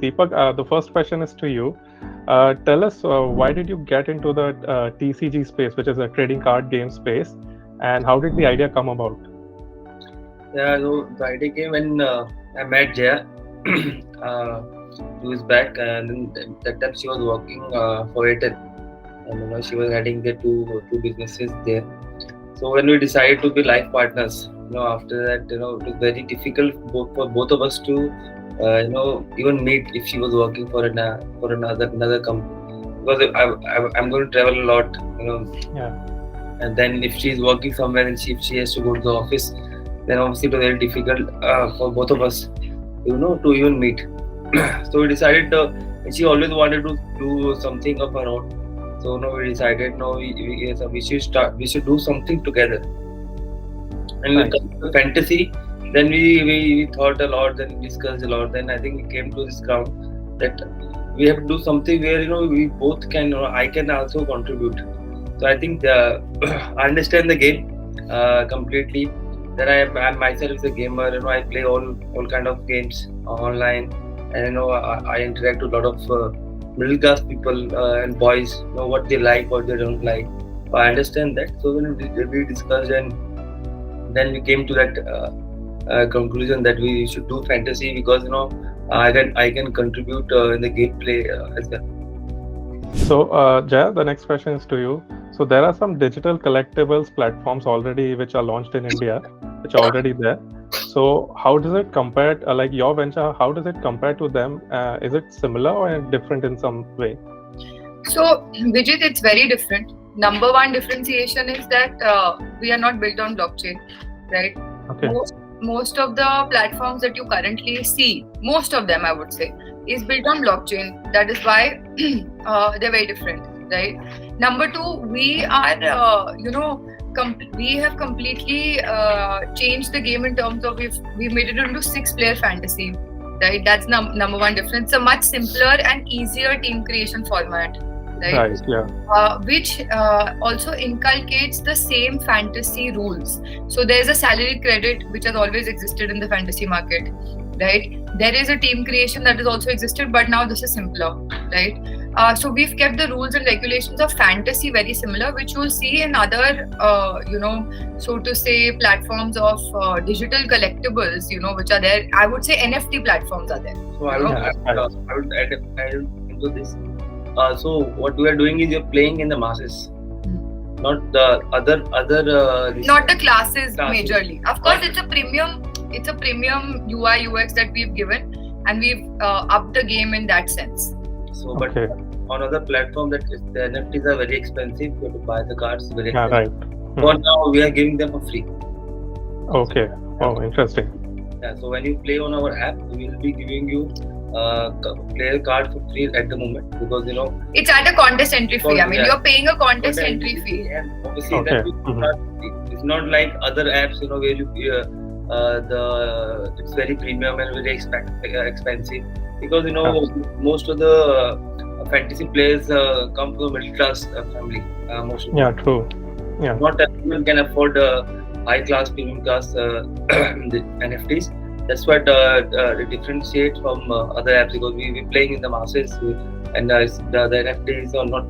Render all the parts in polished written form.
Deepak, the first question is to you. Tell us why did you get into the TCG space, which is a trading card game space, and how did the idea come about? Yeah, so the idea came when I met Jaya 2 years back, and then that time she was working for Airtel, and she was heading the two businesses there. So when we decided to be life partners, after that, it was very difficult for both of us to, even meet if she was working for another company, because I'm going to travel a lot, Yeah. and then if she's working somewhere and if she has to go to the office, then obviously it was very difficult for both of us, to even meet. So we decided, and she always wanted to do something of her own. So we decided, we should do something together. And when it comes to fantasy, then we thought a lot, then discussed a lot. Then I think we came to this ground that we have to do something where we both can. I can also contribute. So I think I understand the game completely. Then I myself is a gamer. I play all kind of games online, and I interact with a lot of middle class people and boys. Know what they like, what they don't like. So I understand that. So when we discussed, and then we came to that conclusion that we should do fantasy, because I can contribute in the gameplay as well. So, Jaya, the next question is to you. So, there are some digital collectibles platforms already which are launched in India, which are already there. So, how does it compare, like your venture, how does it compare to them? Is it similar or different in some way? So, Vijit, it's very different. Number one differentiation is that we are not built on blockchain, right? Okay. Most of the platforms that you currently see, most of them I would say, is built on blockchain. That is why they're very different, right? Number two, we are, we have completely changed the game in terms of we've made it into 6-player fantasy, right? That's number one difference. It's a much simpler and easier team creation format. Right? Yeah. Which also inculcates the same fantasy rules. So there's a salary credit which has always existed in the fantasy market, right? There is a team creation that has also existed, but now this is simpler, right? So we've kept the rules and regulations of fantasy very similar, which you'll see in other, so to say, platforms of digital collectibles, which are there. I would say NFT platforms are there. So I would add into this. So what we are doing is you're playing in the masses, not the other. Not the classes majorly. Of course, it's a premium UI UX that we've given, and we've upped the game in that sense. So, but on other platform, that the NFTs are very expensive. You have to buy the cards very expensive. Yeah, right. For now, we are giving them for free. Okay. Oh, interesting. Yeah. So when you play on our app, we will be giving you player card for free at the moment, because it's at a contest entry fee. I mean, you're paying a contest entry fee, and obviously it's not like other apps, where you it's very premium and very expensive, because most of the fantasy players come from a middle class family. Most of them. True. Yeah. Not everyone can afford high class, premium class the NFTs. That's what differentiates from other apps, because we're playing in the masses, and the NFTs are not,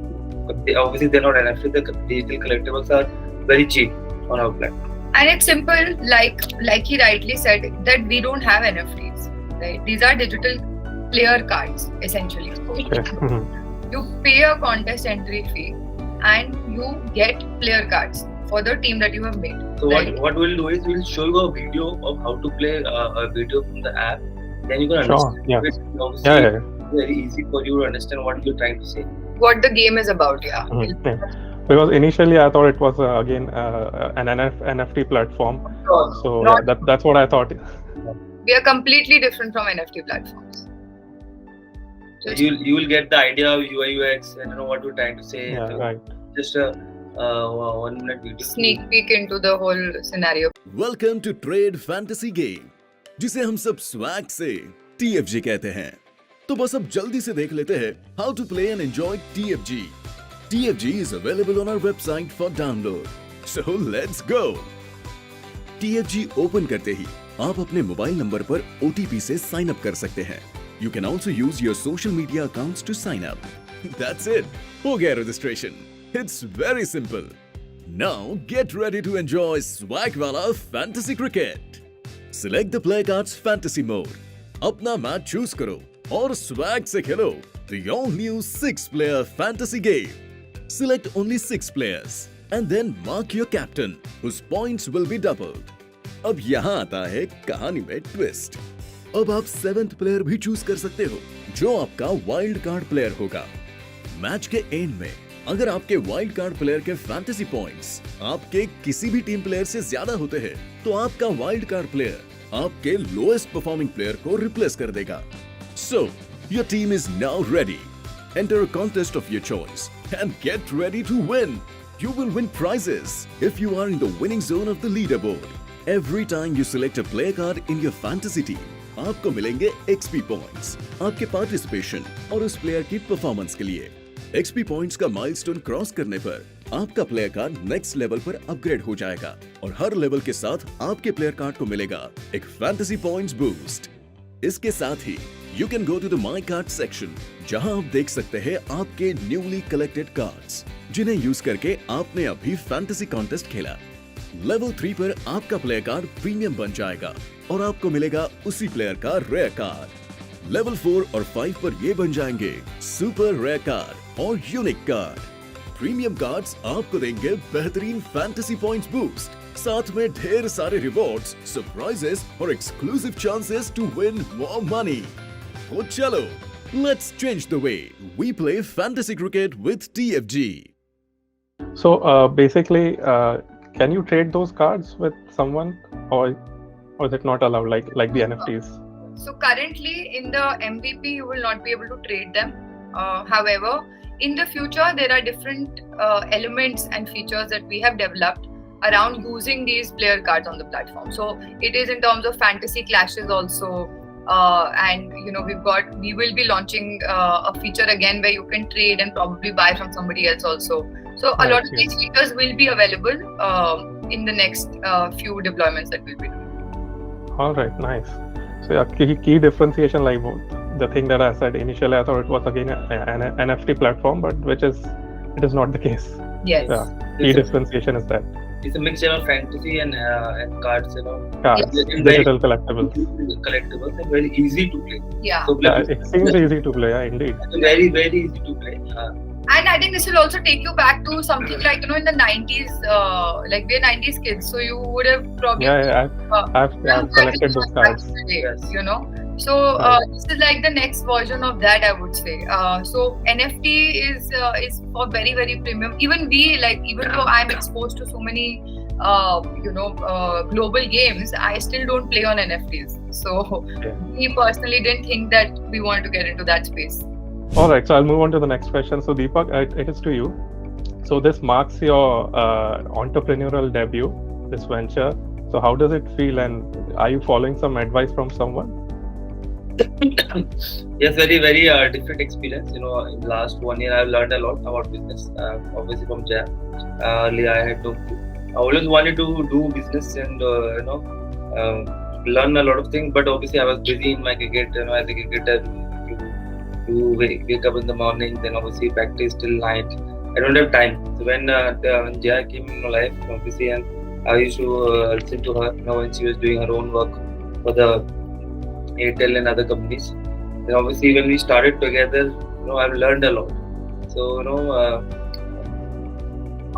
obviously they're not NFTs. The digital collectibles are very cheap on our platform. And it's simple, like he rightly said, that we don't have NFTs, right? These are digital player cards, essentially. Okay. You pay a contest entry fee, and you get player cards for the team that you have made. So what we'll do is we'll show you a video of how to play a video from the app. Then you can understand. Yeah. It's very easy for you to understand what you're trying to say. What the game is about, yeah. Because initially I thought it was again an NFT platform. So that's what I thought. We are completely different from NFT platforms. So you will get the idea of UI UX and what we're trying to say. Yeah, right. Just a 1-minute video. Sneak peek into the whole scenario. Welcome to Trade Fantasy Game, जिसे हम सब swag से TFG कहते हैं। तो बस अब जल्दी से देख लेते हैं how to play and enjoy TFG. TFG is available on our website for download. So let's go. TFG open करते ही आप अपने मोबाइल नंबर पर OTP से साइन अप कर सकते हैं। You can also use your social media accounts to sign up. That's it. हो गया registration. It's very simple. Now get ready to enjoy swag wala fantasy cricket. Select the player cards fantasy mode. अपना match choose करो और swag से खेलो the all new 6-player fantasy game. Select only 6 players and then mark your captain whose points will be doubled. अब यहाँ आता है कहानी में ट्विस्ट. अब आप 7th प्लेयर भी चूज कर सकते हो जो आपका वाइल्ड कार्ड प्लेयर होगा. मैच के एंड में अगर आपके वाइल्ड कार्ड प्लेयर के फैंटेसी पॉइंट्स आपके किसी भी टीम प्लेयर से ज्यादा होते हैं तो आपका वाइल्ड कार्ड प्लेयर आपके लोएस्ट परफॉर्मिंग प्लेयर को रिप्लेस कर देगा. So your team is now ready. Enter a contest of your choice and get ready to win. You will win prizes if you are in the winning zone of the leaderboard. Every time you select a player card in your fantasy team, आपको मिलेंगे XP points आपके participation और उस player की performance के लिए. XP points का milestone cross करने पर आपका प्लेयर कार्ड नेक्स्ट लेवल पर अपग्रेड हो जाएगा और हर लेवल के साथ आपके प्लेयर कार्ड को मिलेगा एक फैंटेसी पॉइंट्स बूस्ट. इसके साथ ही you can go to the my card section जहां आप देख सकते हैं आपके न्यूली कलेक्टेड कार्ड्स जिन्हें यूज करके आपने अभी फैंटेसी कॉन्टेस्ट खेला. लेवल 3 पर आपका प्लेयर कार्ड प्रीमियम बन जाएगा और आपको मिलेगा उसी प्लेयर का रेयर कार्ड. लेवल 4 और 5 पर ये बन जाएंगे सुपर रेयर कार्ड और यूनिक कार्ड. प्रीमियम कार्ड्स आपको देंगे बेहतरीन फैंटेसी पॉइंट्स बूस्ट, साथ में ढेर सारे रिवॉर्ड्स, सरप्राइजेस और exclusive chances to win more money. तो चलो, let's change the way we play fantasy cricket with TFG. So basically, can you trade those cards with someone, or is it not allowed like the NFTs? So currently in the MVP, you will not be able to trade them. However, in the future, there are different elements and features that we have developed around using these player cards on the platform. So it is in terms of fantasy clashes also, and we will be launching a feature again where you can trade and probably buy from somebody else also. So a lot of these features will be available in the next few deployments that we'll be doing. All right, nice. So yeah, key differentiation, like the thing that I said initially, I thought it was again an NFT platform, but it is not the case. Yes. Yeah, key differentiation is that. It's a mixture of fantasy and cards, Cards, Yes. digital collectibles. collectibles and very easy to play. Yeah. So Yeah, it seems easy to play. Yeah, indeed. very very easy to play. And I think this will also take you back to something like, in the 90s, like we're 90s kids, so you would have probably I've collected those cards. Yes. So this is like the next version of that, I would say. So NFT is for very very premium. Even though I'm exposed to so many global games, I still don't play on NFTs. So we personally didn't think that we wanted to get into that space. All right, so I'll move on to the next question. So Deepak, it is to you. So this marks your entrepreneurial debut, this venture. So how does it feel, and are you following some advice from someone? Yes, very very different experience. In the last 1 year, I've learned a lot about business. Obviously from Jaya. Earlier, I had no clue. I always wanted to do business and learn a lot of things, but obviously I was busy in my cricket. As a cricketer, you wake up in the morning, then obviously practice till night. I don't have time. So when Jaya came in my life, obviously, and I used to listen to her. When she was doing her own work for the Airtel and other companies. Then obviously when we started together, I've learned a lot. So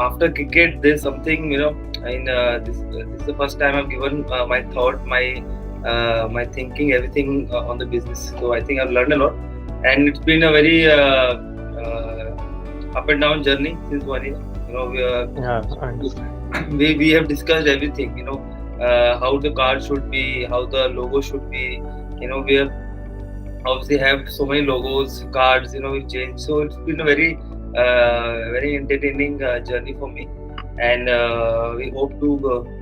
after cricket, there's something this is the first time I've given my thought, my thinking, everything on the business. So I think I've learned a lot, and it's been a very up and down journey since 1 year. We have discussed everything. How the card should be, how the logo should be. We have obviously have so many logos, cards. We've changed. So it's been a very very entertaining journey for me, and we hope to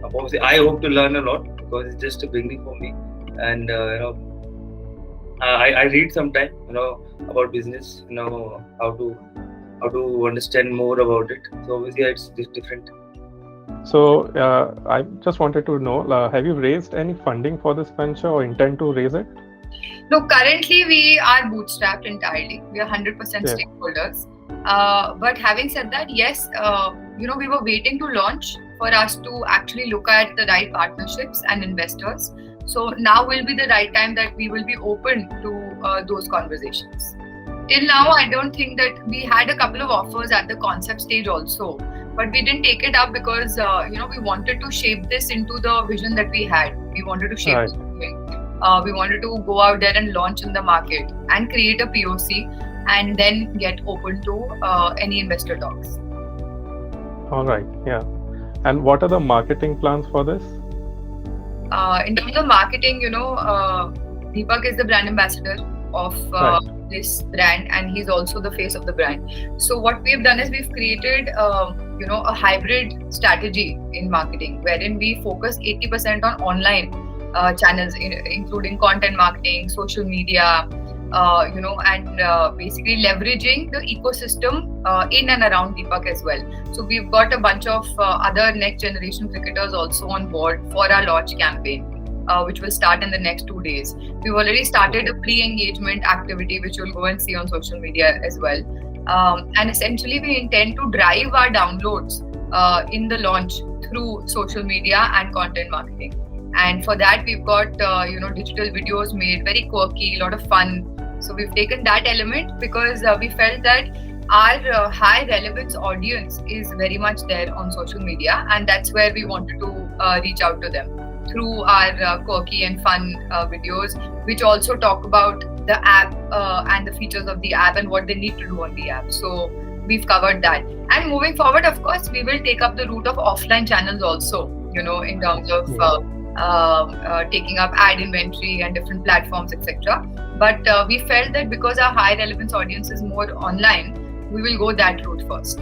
obviously I hope to learn a lot because it's just a beginning for me. And I read sometime about business, how to understand more about it. So obviously it's different. So I just wanted to know, have you raised any funding for this venture or intend to raise it? No, currently we are bootstrapped entirely. We are 100% Yeah. stakeholders. But having said that, yes, we were waiting to launch for us to actually look at the right partnerships and investors. So now will be the right time that we will be open to those conversations. Till now, I don't think that we had a couple of offers at the concept stage also, but we didn't take it up because we wanted to shape this into the vision that we had. We wanted to shape Right. we wanted to go out there and launch in the market and create a POC and then get open to any investor talks. All right. Yeah. And what are the marketing plans for this? In terms of marketing, Deepak is the brand ambassador of Right. this brand, and he's also the face of the brand. So what we've done is we've created a hybrid strategy in marketing, wherein we focus 80% on online channels, including content marketing, social media, and basically leveraging the ecosystem in and around Deepak as well. So we've got a bunch of other next generation cricketers also on board for our launch campaign, which will start in the next 2 days. We've already started a pre-engagement activity, which you'll go and see on social media as well. And essentially, we intend to drive our downloads in the launch through social media and content marketing. And for that, we've got digital videos made, very quirky, a lot of fun. So we've taken that element because we felt that our high relevance audience is very much there on social media, and that's where we wanted to reach out to them through our quirky and fun videos, which also talk about the app and the features of the app and what they need to do on the app. So we've covered that. And moving forward, of course, we will take up the route of offline channels also, in terms of taking up ad inventory and different platforms, etc. But we felt that because our high relevance audience is more online, we will go that route first.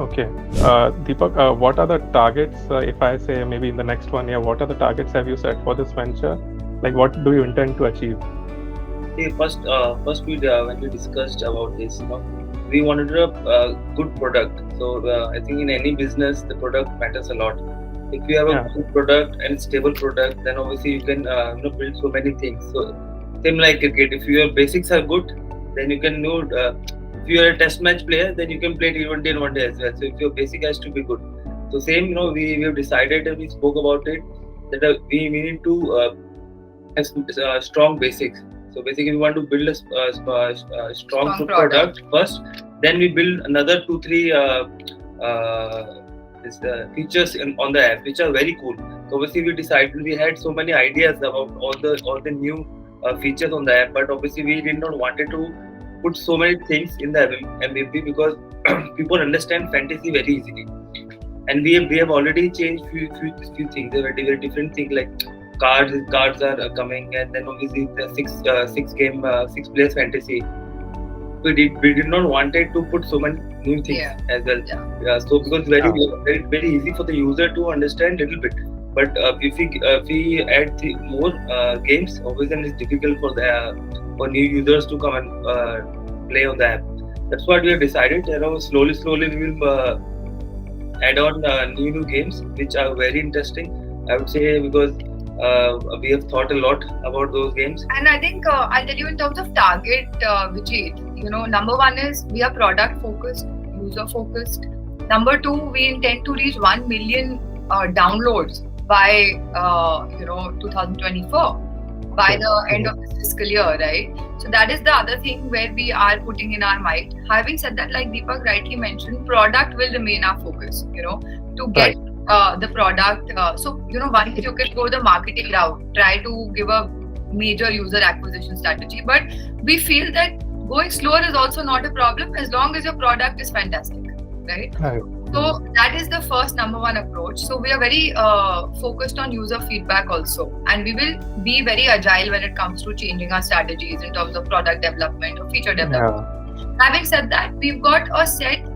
Okay. Deepak, what are the targets? If I say maybe in the next 1 year, what are the targets have you set for this venture? Like, what do you intend to achieve? Okay, first when we discussed about this, we wanted a good product. So I think in any business, the product matters a lot. If you have a good product and stable product, then obviously you can build so many things. So same like cricket, if your basics are good, then you can know. If you are a test match player, then you can play T20 in 1 day as well. So if your basic has to be good. So same, we have decided and we spoke about it that we need to have strong basics. So basically, we want to build a strong product first. Then we build another 2-3 features on the app, which are very cool. So obviously, we had so many ideas about all the new features on the app, but obviously we did not wanted to put so many things in the MVP because people understand fantasy very easily, and we have already changed few things. There were different things like cards are coming, and then obviously the six players fantasy. We did not wanted to put so many new things as well. So because very easy for the user to understand little bit. But if we add more games, obviously then it's difficult for new users to come and play on the app. That's what we have decided. Slowly we will add on new games, which are very interesting. I would say because we have thought a lot about those games. And I think I'll tell you in terms of target, Vijay. Number one is we are product focused, user focused. Number two, we intend to reach 1 million downloads by 2024, by the end of this fiscal year, right? So that is the other thing where we are putting in our might. Having said that, like Deepak rightly mentioned, product will remain our focus, to get the product. Once you can go the marketing route, try to give a major user acquisition strategy. But we feel that going slower is also not a problem as long as your product is fantastic, right? So that is the first number one approach. So we are very focused on user feedback also, and we will be very agile when it comes to changing our strategies in terms of product development or feature development. Having said that, we've got a set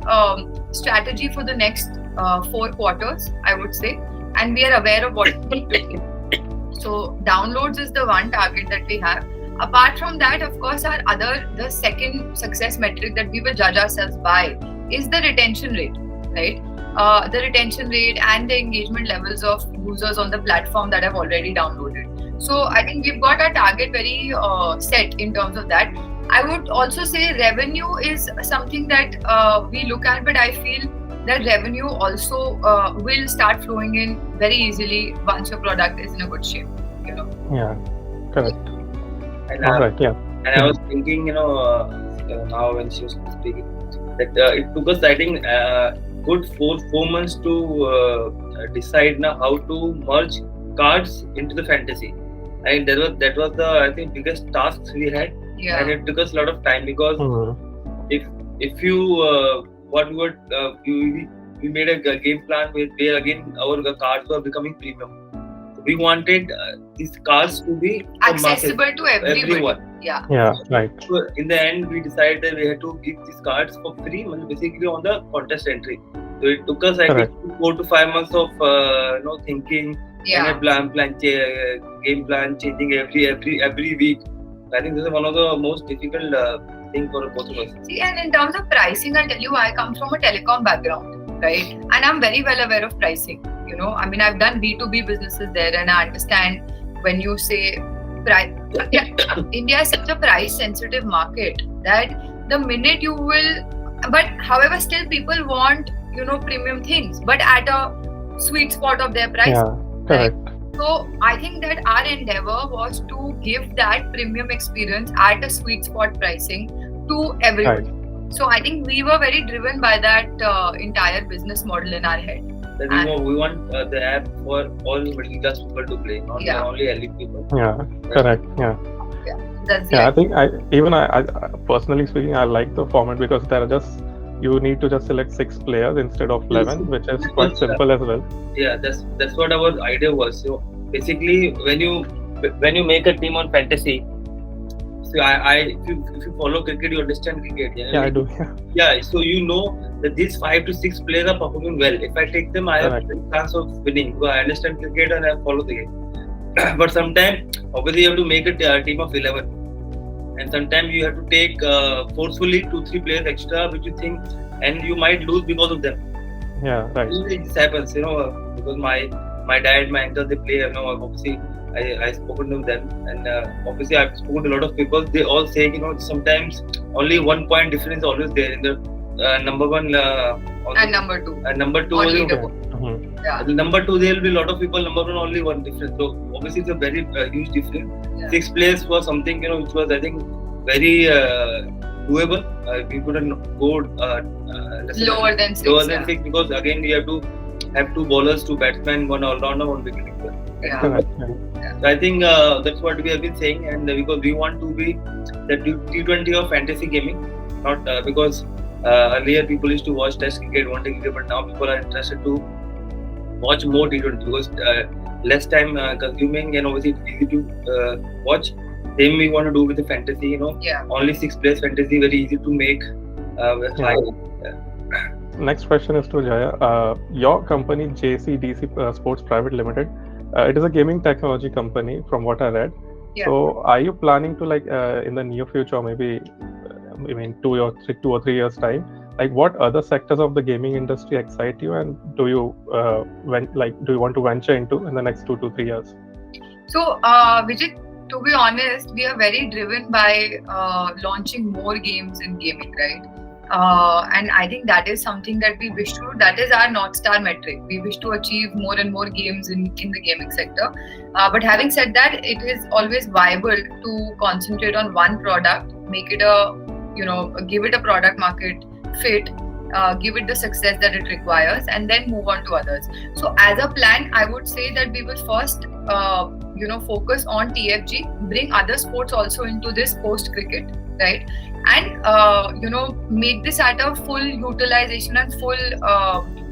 strategy for the next 4 quarters, I would say, and we are aware of what we need to do. So downloads is the one target that we have. Apart from that, of course, the second success metric that we will judge ourselves by is the retention rate, right? The retention rate and the engagement levels of users on the platform that have already downloaded. So I think we've got our target very set in terms of that. I would also say revenue is something that we look at, but I feel that revenue also will start flowing in very easily once your product is in a good shape. You know. Yeah, correct. And, All right, yeah. and I was thinking, now when she was speaking, that it took us, I think, good four months to decide now how to merge cards into the fantasy. And that was the, I think, biggest task we had, Yeah. and it took us a lot of time because if you what we were we made a game plan where again our cards were becoming premium. We wanted these cards to be accessible to everyone. Yeah. Yeah, right. So in the end, we decided that we had to give these cards for free, basically on the contest entry. So it took us, I think, 4 to 5 months of thinking, Yeah. and game plan changing every week. I think this is one of the most difficult thing for both of us. See, and in terms of pricing, I'll tell you, I come from a telecom background, right? And I'm very well aware of pricing. You know, I mean, I've done B2B businesses there, and I understand when you say price. India is such a price-sensitive market that the minute you will, but however, still people want, premium things, but at a sweet spot of their price. Yeah, correct. Right? So I think that our endeavor was to give that premium experience at a sweet spot pricing to everybody. Right. So I think we were very driven by that entire business model in our head. We want the app for all middle class people to play, not only elite people. Yeah, correct. Yeah. That's I think I personally speaking, I like the format because there are you need to just select 6 players instead of 11, which is quite simple as well. Yeah, that's what our idea was. So basically, when you make a team on fantasy, so if you follow cricket, you understand cricket. Yeah, I do. Yeah, so you know that these 5 to 6 players are performing well. If I take them, I have a chance of winning because I understand cricket and I follow the game. But sometimes, obviously, you have to make a team of 11. And sometimes you have to take forcefully 2-3 players extra, which you think, and you might lose because of them. Yeah, right. This happens, because my dad, my uncle, they play. Obviously, I spoken to them, and obviously I've spoken to a lot of people. They all say, sometimes only 1 point difference is always there in the number one and number two. And number two, Yeah. Number 2, there will be a lot of people. Number 1, only 1 difference. So obviously, it's a very huge difference. Yeah. 6th place was something which was, I think, very doable. We couldn't go lower than 6. Lower than 6 because again we have to have 2 bowlers, 2 batsmen, 1 all-rounder, 1 wicketkeeper. Yeah. So I think that's what we have been saying, and because we want to be the T20 of fantasy gaming, not because earlier people used to watch Test cricket, one-day cricket, but now people are interested to watch more T20 because less time consuming and obviously it's easy to watch. Same we want to do with the fantasy, only 6 players fantasy, very easy to make. Next question is to Jaya. Your company JCDC Sports Private Limited, it is a gaming technology company from what I read. Yeah. So are you planning to in the near future, or maybe 2 or 3 years time, what other sectors of the gaming industry excite you, and do you want to venture into in the next 2 to 3 years? So Vijay, to be honest, we are very driven by launching more games in gaming, right? And I think that is something that we wish to, that is our North Star metric. We wish to achieve more and more games in the gaming sector. But having said that, it is always viable to concentrate on one product, make it give it a product market fit, give it the success that it requires, and then move on to others. So as a plan, I would say that we will first focus on TFG, bring other sports also into this post cricket, right? And make this at a full utilization and full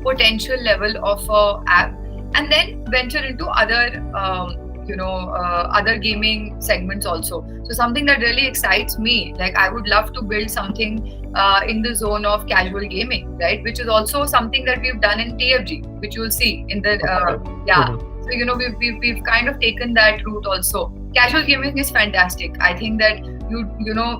potential level of a app, and then venture into other other gaming segments also. So something that really excites me, I would love to build something in the zone of casual gaming, right? Which is also something that we've done in TFG, which you'll see in the So we've kind of taken that route also. Casual gaming is fantastic. I think that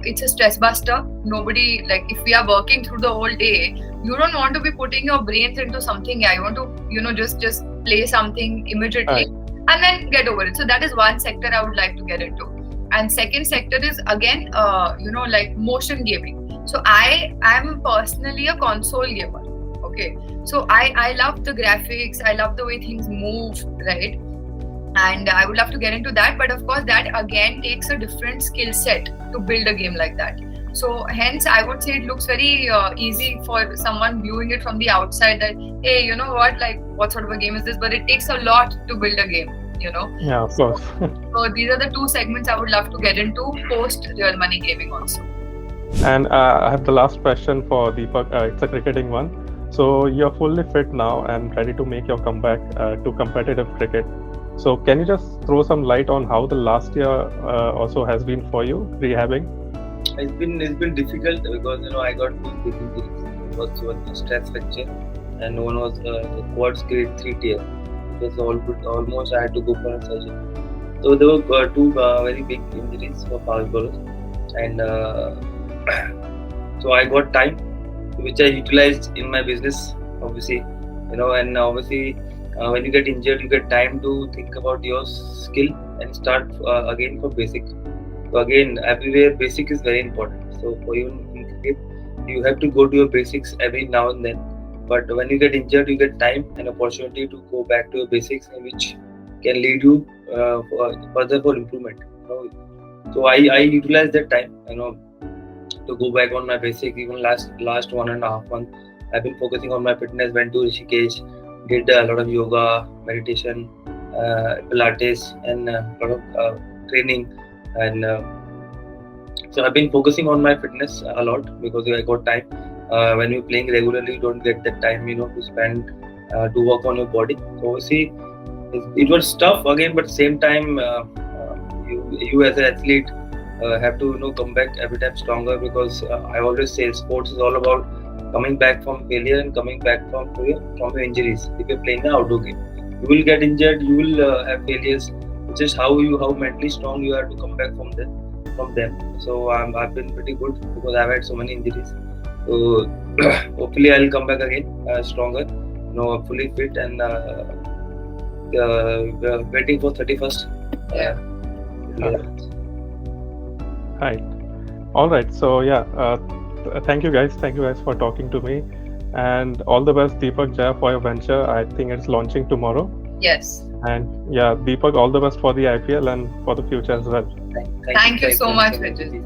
it's a stress buster. Nobody, if we are working through the whole day, you don't want to be putting your brains into something. You want to just play something immediately. and then get over it. So that is one sector I would like to get into. And second sector is again, like motion gaming. So I am personally a console gamer. Okay, so I love the graphics, I love the way things move, right? And I would love to get into that, but of course that again takes a different skill set to build a game like that. So hence I would say it looks very easy for someone viewing it from the outside, that hey, you know what, like what sort of a game is this, but it takes a lot to build a game, Yeah, of course. So these are the two segments I would love to get into post real money gaming also. And I have the last question for Deepak. It's a cricketing one. So you're fully fit now and ready to make your comeback to competitive cricket. So can you just throw some light on how the last year also has been for you, rehabbing? It's been difficult because I got two big injuries. First one was stress fracture, and one was the quads grade 3 tear. It was almost I had to go for a surgery. So there were two very big injuries for fast bowlers, and so I got time, which I utilized in my business. Obviously, and obviously when you get injured, you get time to think about your skill and start again for basic. So again, everywhere basic is very important. So for you in cricket, you have to go to your basics every now and then. But when you get injured, you get time and opportunity to go back to your basics, which can lead you further for improvement. So I utilize that time, to go back on my basic. Even last 1.5 months, I've been focusing on my fitness. Went to Rishikesh, did a lot of yoga, meditation, Pilates, and a lot of training. And so I've been focusing on my fitness a lot because I got time. When you're playing regularly, you don't get that time, to spend to work on your body. So obviously, it was tough again, but same time, you as an athlete have to come back every time stronger, because I always say sports is all about coming back from failure and coming back from your injuries. If you're playing an outdoor game, you will get injured, you will have failures. It's just how mentally strong you are to come back from them. So I've been pretty good because I've had so many injuries. So hopefully I'll come back again stronger, fully fit, and waiting for 31st. Right. All right. So yeah, thank you guys. Thank you guys for talking to me, and all the best, Deepak, Jaya, for your venture. I think it's launching tomorrow. Yes. And yeah, Deepak, all the best for the IPL and for the future as well. Thank you so much, Vijay.